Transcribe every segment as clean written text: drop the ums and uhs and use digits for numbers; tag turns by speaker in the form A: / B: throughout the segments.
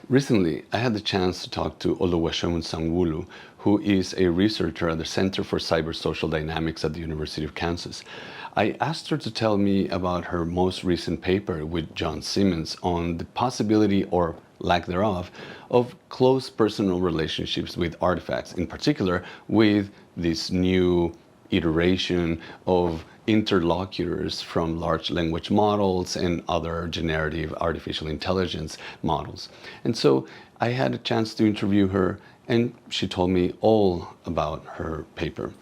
A: Recently, I had the chance to talk to Oluwaseun Sanwoolu, who is a researcher at the Center for Cybersocial Dynamics at the University of Kansas. I asked her to tell me about her most recent paper with John Symons on the possibility, or lack thereof, of close personal relationships with artifacts, in particular with this new iteration of interlocutors from large language models and other generative artificial intelligence models. And so I had a chance to interview her, and she told me all about her paper.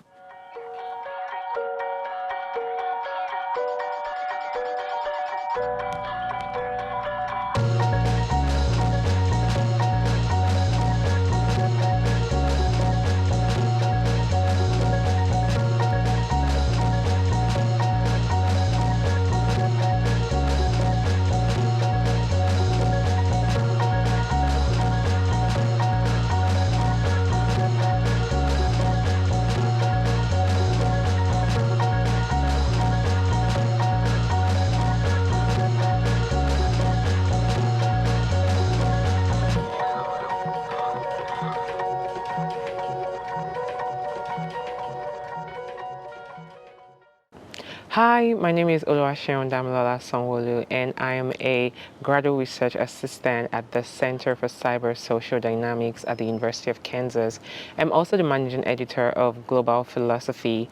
B: Hi, my name is Oluwaseun Sanwoolu, and I am a graduate research assistant at the Center for Cybersocial Dynamics at the University of Kansas. I'm also the managing editor of Global Philosophy.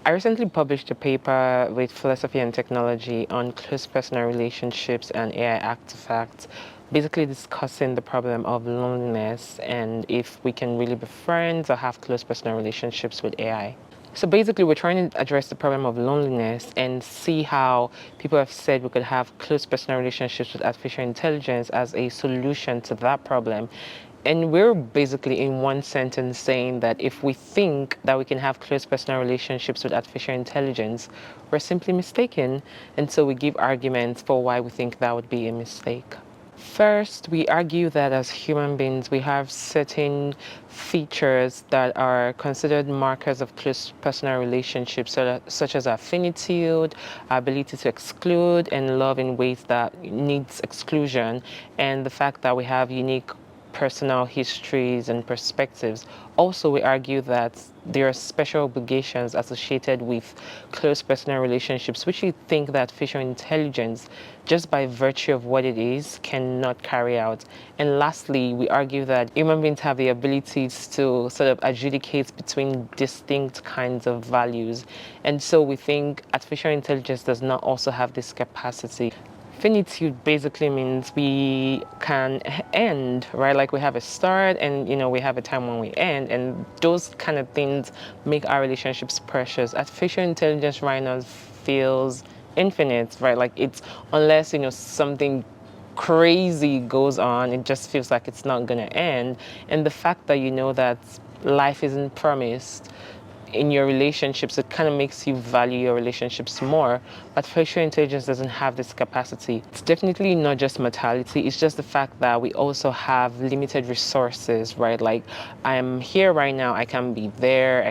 B: I recently published a paper with Philosophy and Technology on close personal relationships and AI artifacts, basically discussing the problem of loneliness and if we can really be friends or have close personal relationships with AI. So basically, we're trying to address the problem of loneliness and see how people have said we could have close personal relationships with artificial intelligence as a solution to that problem. And we're basically in one sentence saying that if we think that we can have close personal relationships with artificial intelligence, we're simply mistaken. And so we give arguments for why we think that would be a mistake. First, we argue that as human beings, we have certain features that are considered markers of close personal relationships, such as our finitude, our ability to exclude and love in ways that needs exclusion, and the fact that we have unique personal histories and perspectives. Also, we argue that there are special obligations associated with close personal relationships, which we think that artificial intelligence, just by virtue of what it is, cannot carry out. And lastly, we argue that human beings have the abilities to sort of adjudicate between distinct kinds of values. And so we think artificial intelligence does not also have this capacity. Finitude basically means we can end, right? Like we have a start and, we have a time when we end, and those kind of things make our relationships precious. Artificial intelligence right now feels infinite, right? Like it's, unless, something crazy goes on, it just feels like it's not gonna end. And the fact that that life isn't promised in your relationships, it kind of makes you value your relationships more. But artificial intelligence doesn't have this capacity. It's definitely not just mortality, it's just the fact that we also have limited resources, right? Like I'm here right now, I can be there,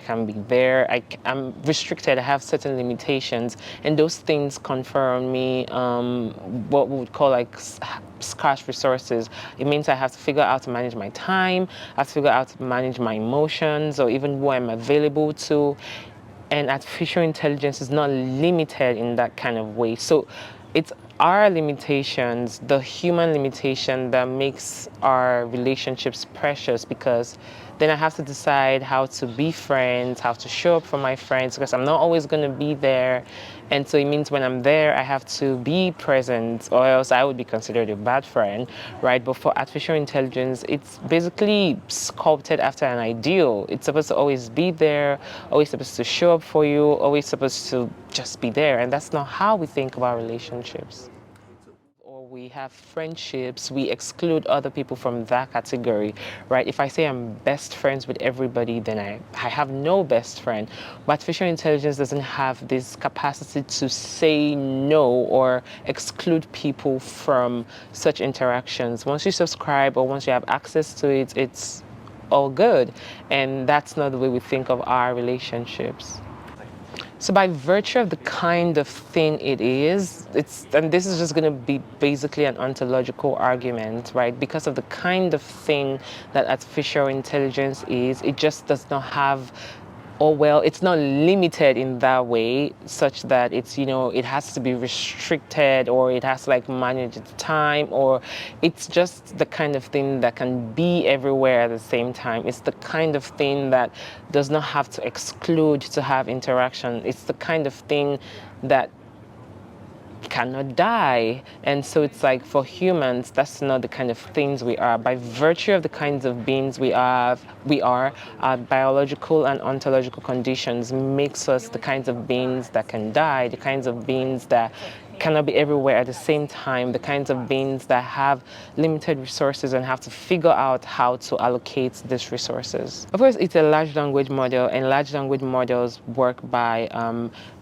B: I'm restricted, I have certain limitations, and those things confer on me what we would call like scarce resources. It means I have to figure out how to manage my time, I have to figure out how to manage my emotions, or even who I'm available to. And artificial intelligence is not limited in that kind of way. So it's our limitations, the human limitation, that makes our relationships precious, because then I have to decide how to be friends, how to show up for my friends, because I'm not always going to be there. And so it means when I'm there, I have to be present, or else I would be considered a bad friend, right? But for artificial intelligence, it's basically sculpted after an ideal. It's supposed to always be there, always supposed to show up for you, always supposed to just be there. And that's not how we think about relationships. Or we have friendships, we exclude other people from that category, right? If I say I'm best friends with everybody, then I have no best friend. But artificial intelligence doesn't have this capacity to say no or exclude people from such interactions. Once you subscribe or once you have access to it, it's all good. And that's not the way we think of our relationships. So by virtue of the kind of thing it is, and this is just going to be basically an ontological argument, right? Because of the kind of thing that artificial intelligence is, it just does not have, or well, it's not limited in that way, such that it's, it has to be restricted, or it has to like manage its time, or it's just the kind of thing that can be everywhere at the same time. It's the kind of thing that does not have to exclude to have interaction. It's the kind of thing that cannot die. And so it's like, for humans, that's not the kind of things we are. By virtue of the kinds of beings we are, our biological and ontological conditions makes us the kinds of beings that can die, the kinds of beings that cannot be everywhere at the same time, the kinds of beings that have limited resources and have to figure out how to allocate these resources. Of course, it's a large language model, and large language models work by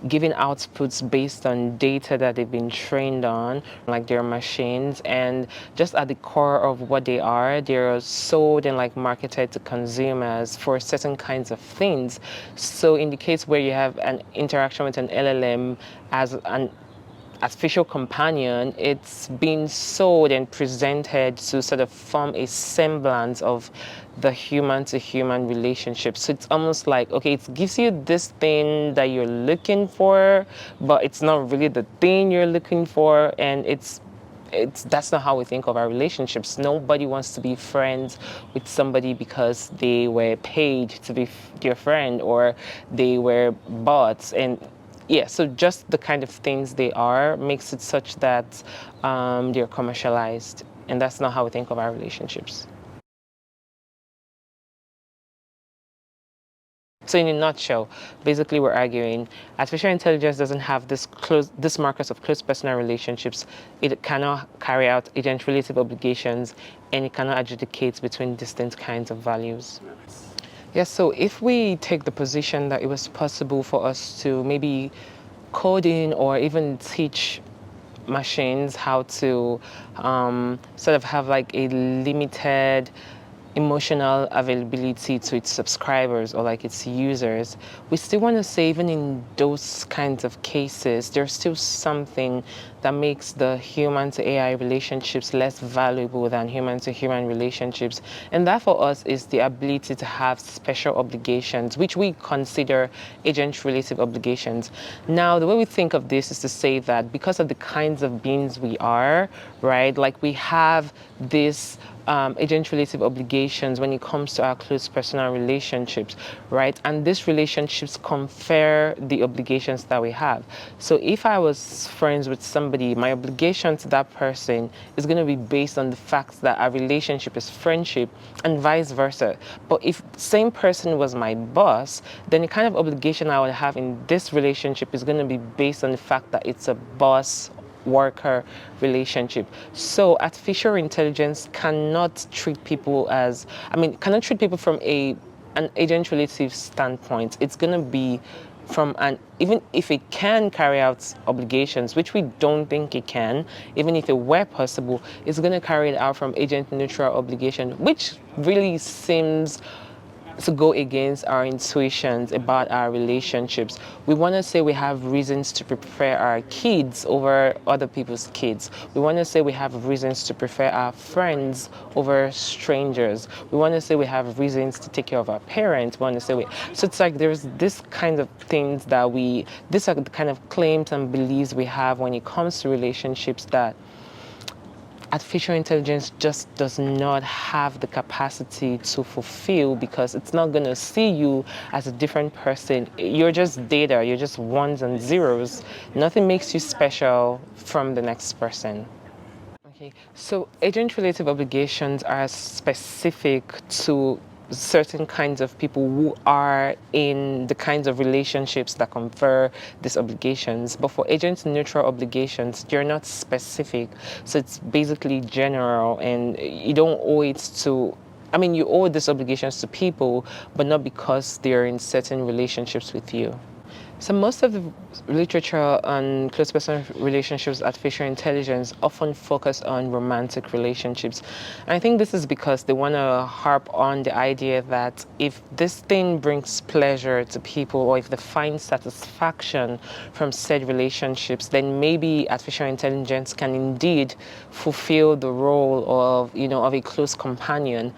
B: giving outputs based on data that they've been trained on, like their machines, and just at the core of what they're sold and like marketed to consumers for certain kinds of things. So in the case where you have an interaction with an LLM as an artificial companion, it's been sold and presented to sort of form a semblance of the human-to-human relationship. So it's almost like, okay, it gives you this thing that you're looking for, but it's not really the thing you're looking for, and that's not how we think of our relationships. Nobody wants to be friends with somebody because they were paid to be your friend, or they were bought. And yeah, so just the kind of things they are makes it such that they're commercialized, and that's not how we think of our relationships. So in a nutshell, basically we're arguing artificial intelligence doesn't have this markers of close personal relationships. It cannot carry out agent-related obligations, and it cannot adjudicate between distinct kinds of values. Yes, so if we take the position that it was possible for us to maybe code in or even teach machines how to sort of have like a limited emotional availability to its subscribers or like its users, we still want to say even in those kinds of cases, there's still something that makes the human to AI relationships less valuable than human to human relationships. And that for us is the ability to have special obligations, which we consider agent-related obligations. Now, the way we think of this is to say that because of the kinds of beings we are, right, like we have this agent-related obligations when it comes to our close personal relationships, right? And these relationships confer the obligations that we have. So if I was friends with somebody, my obligation to that person is going to be based on the fact that our relationship is friendship, and vice versa. But if the same person was my boss, then the kind of obligation I would have in this relationship is going to be based on the fact that it's a boss worker relationship. So artificial intelligence cannot treat people cannot treat people from an agent relative standpoint. It's going to be from even if it can carry out obligations, which we don't think it can, even if it were possible, it's going to carry it out from agent neutral obligation, which really seems to go against our intuitions about our relationships. We want to say we have reasons to prefer our kids over other people's kids. We want to say we have reasons to prefer our friends over strangers. We want to say we have reasons to take care of our parents. We want to say so it's like there's this kind of things that these are the kind of claims and beliefs we have when it comes to relationships that artificial intelligence just does not have the capacity to fulfill, because it's not going to see you as a different person. You're just data, you're just ones and zeros. Nothing makes you special from the next person. Okay, so agent-related obligations are specific to certain kinds of people who are in the kinds of relationships that confer these obligations. But for agent-neutral obligations, they're not specific. So it's basically general, and you don't owe it to, you owe these obligations to people, but not because they're in certain relationships with you. So most of the literature on close personal relationships, artificial intelligence, often focus on romantic relationships. And I think this is because they want to harp on the idea that if this thing brings pleasure to people, or if they find satisfaction from said relationships, then maybe artificial intelligence can indeed fulfill the role of, of a close companion.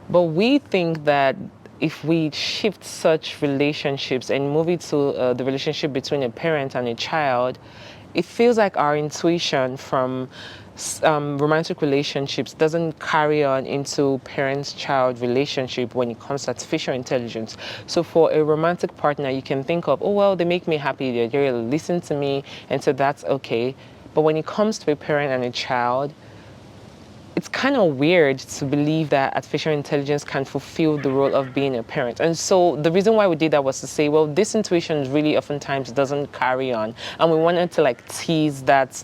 B: But we think that if we shift such relationships and move it to the relationship between a parent and a child, it feels like our intuition from romantic relationships doesn't carry on into parent-child relationship when it comes to artificial intelligence. So for a romantic partner, you can think of, oh, well, they make me happy, they're here to listen to me, and so that's okay. But when it comes to a parent and a child, it's kind of weird to believe that artificial intelligence can fulfill the role of being a parent. And so the reason why we did that was to say, well, this intuition really oftentimes doesn't carry on. And we wanted to tease that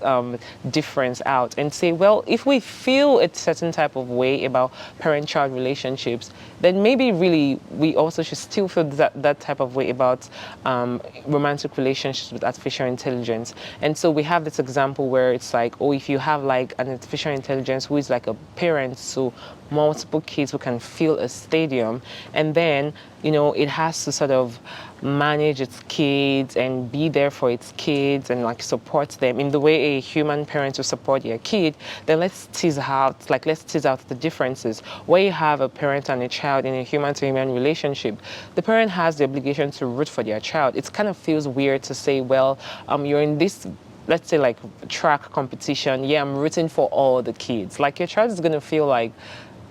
B: difference out and say, well, if we feel a certain type of way about parent-child relationships, then maybe really we also should still feel that type of way about romantic relationships with artificial intelligence. And so we have this example where it's like, oh, if you have an artificial intelligence who is like a parent to multiple kids who can fill a stadium, and then it has to sort of manage its kids and be there for its kids and support them in the way a human parent would support their kid, then let's tease out the differences. Where you have a parent and a child in a human-to-human relationship, the parent has the obligation to root for their child. It kind of feels weird to say, well, you're in this, let's say track competition, yeah, I'm rooting for all the kids. Your child is going to feel like,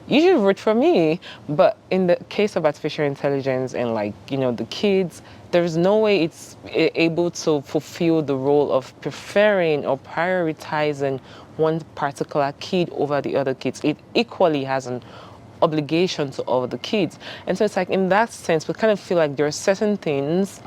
B: you should root for me. But in the case of artificial intelligence and the kids, there's no way it's able to fulfill the role of preferring or prioritizing one particular kid over the other kids. It equally has an obligation to all the kids. And so it's in that sense, we kind of feel like there are certain things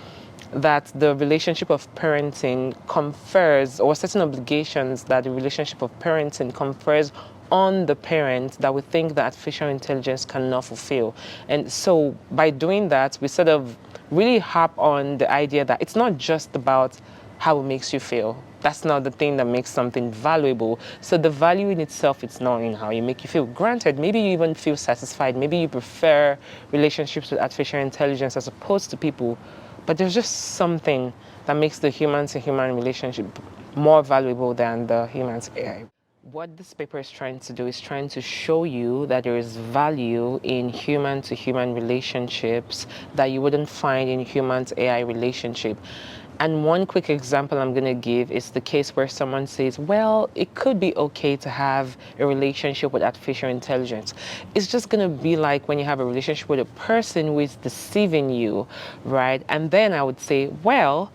B: that the relationship of parenting confers, or certain obligations that the relationship of parenting confers on the parent that we think that artificial intelligence cannot fulfill. And so by doing that, we sort of really harp on the idea that it's not just about how it makes you feel. That's not the thing that makes something valuable. So the value in itself, it's not in how you make you feel. Granted, maybe you even feel satisfied. Maybe you prefer relationships with artificial intelligence as opposed to people. But there's just something that makes the human-to-human relationship more valuable than the human to AI. What this paper is trying to do is trying to show you that there is value in human-to-human relationships that you wouldn't find in human-to-AI relationship. And one quick example I'm going to give is the case where someone says, well, it could be okay to have a relationship with artificial intelligence. It's just going to be like when you have a relationship with a person who is deceiving you, right? And then I would say, well,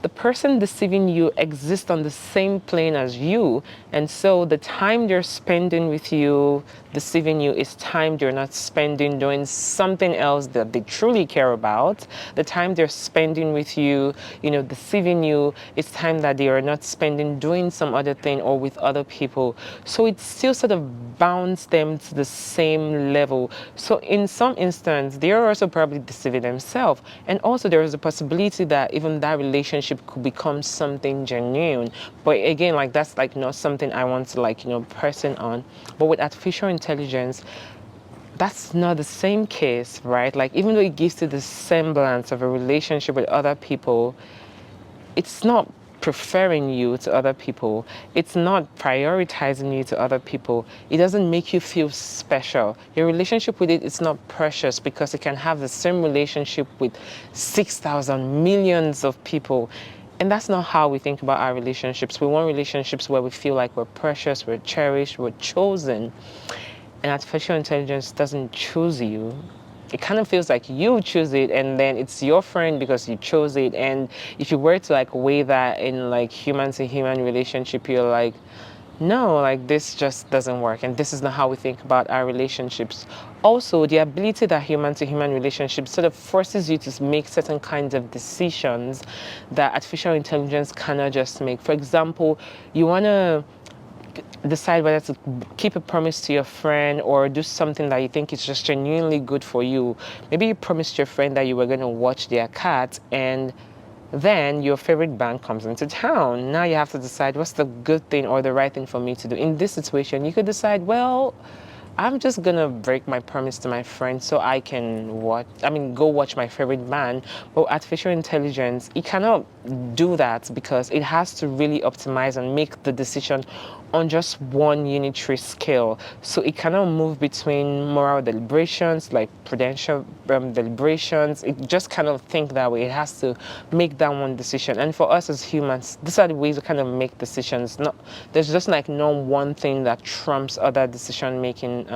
B: the person deceiving you exists on the same plane as you. And so the time they're spending with you, deceiving you, is time they're not spending doing something else that they truly care about. The time they're spending with you, deceiving you, is time that they are not spending doing some other thing or with other people. So it still sort of bounds them to the same level. So in some instance, they are also probably deceiving themselves. And also there is a possibility that even that relationship could become something genuine. But again, that's not something I want to person on. But with artificial intelligence, that's not the same case, right? Even though it gives you the semblance of a relationship with other people, it's not preferring you to other people. It's not prioritizing you to other people. It doesn't make you feel special. Your relationship with it is not precious because it can have the same relationship with 6,000 millions of people. And that's not how we think about our relationships. We want relationships where we feel like we're precious, we're cherished, we're chosen. And artificial intelligence doesn't choose you. It kind of feels like you choose it, and then it's your friend because you chose it. And if you were to weigh that in human to human relationship, you're like, no, this just doesn't work. And this is not how we think about our relationships. Also, the ability that human to human relationships sort of forces you to make certain kinds of decisions that artificial intelligence cannot just make. For example, you want to decide whether to keep a promise to your friend or do something that you think is just genuinely good for you. Maybe you promised your friend that you were going to watch their cat, and Then your favorite bank comes into town. Now you have to decide what's the good thing or the right thing for me to do. In this situation, you could decide, well, I'm just gonna break my promise to my friend so I can go watch my favorite band. But artificial intelligence, it cannot do that because it has to really optimize and make the decision on just one unitary scale. So it cannot move between moral deliberations, like prudential deliberations. It just cannot think that way. It has to make that one decision. And for us as humans, these are the ways we kind of make decisions. There's just like no one thing that trumps other decision-making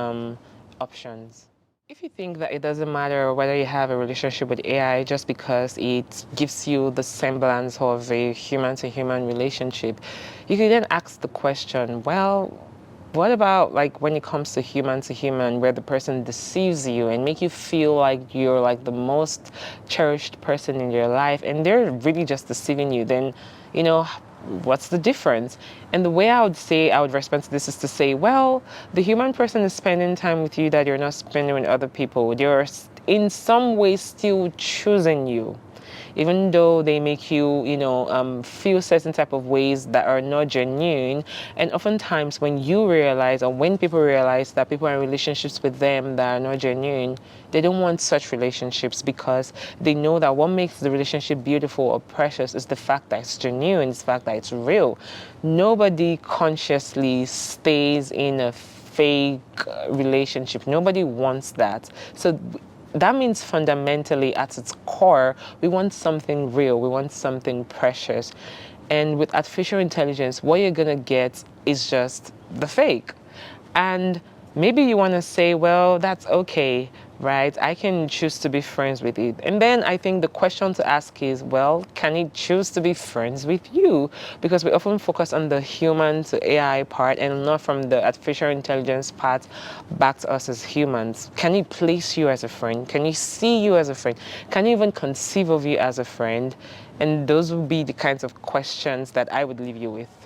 B: options. If you think that it doesn't matter whether you have a relationship with AI just because it gives you the semblance of a human-to-human relationship, you can then ask the question, well, what about like when it comes to human, where the person deceives you and make you feel like you're like the most cherished person in your life and they're really just deceiving you? Then, what's the difference? And the way I would respond to this is to say, well, the human person is spending time with you that you're not spending with other people. They're in some way still choosing you, even though they make you, feel certain type of ways that are not genuine. And oftentimes when you realize, or when people realize that people are in relationships with them that are not genuine, they don't want such relationships because they know that what makes the relationship beautiful or precious is the fact that it's genuine, it's the fact that it's real. Nobody consciously stays in a fake relationship. Nobody wants that. So that means fundamentally at its core, we want something real, we want something precious. And with artificial intelligence, what you're gonna get is just the fake. And maybe you wanna say, well, that's okay, right? I can choose to be friends with it. And then I think the question to ask is, well, can it choose to be friends with you? Because we often focus on the human to AI part and not from the artificial intelligence part back to us as humans. Can it place you as a friend? Can it see you as a friend? Can it even conceive of you as a friend? And those would be the kinds of questions that I would leave you with.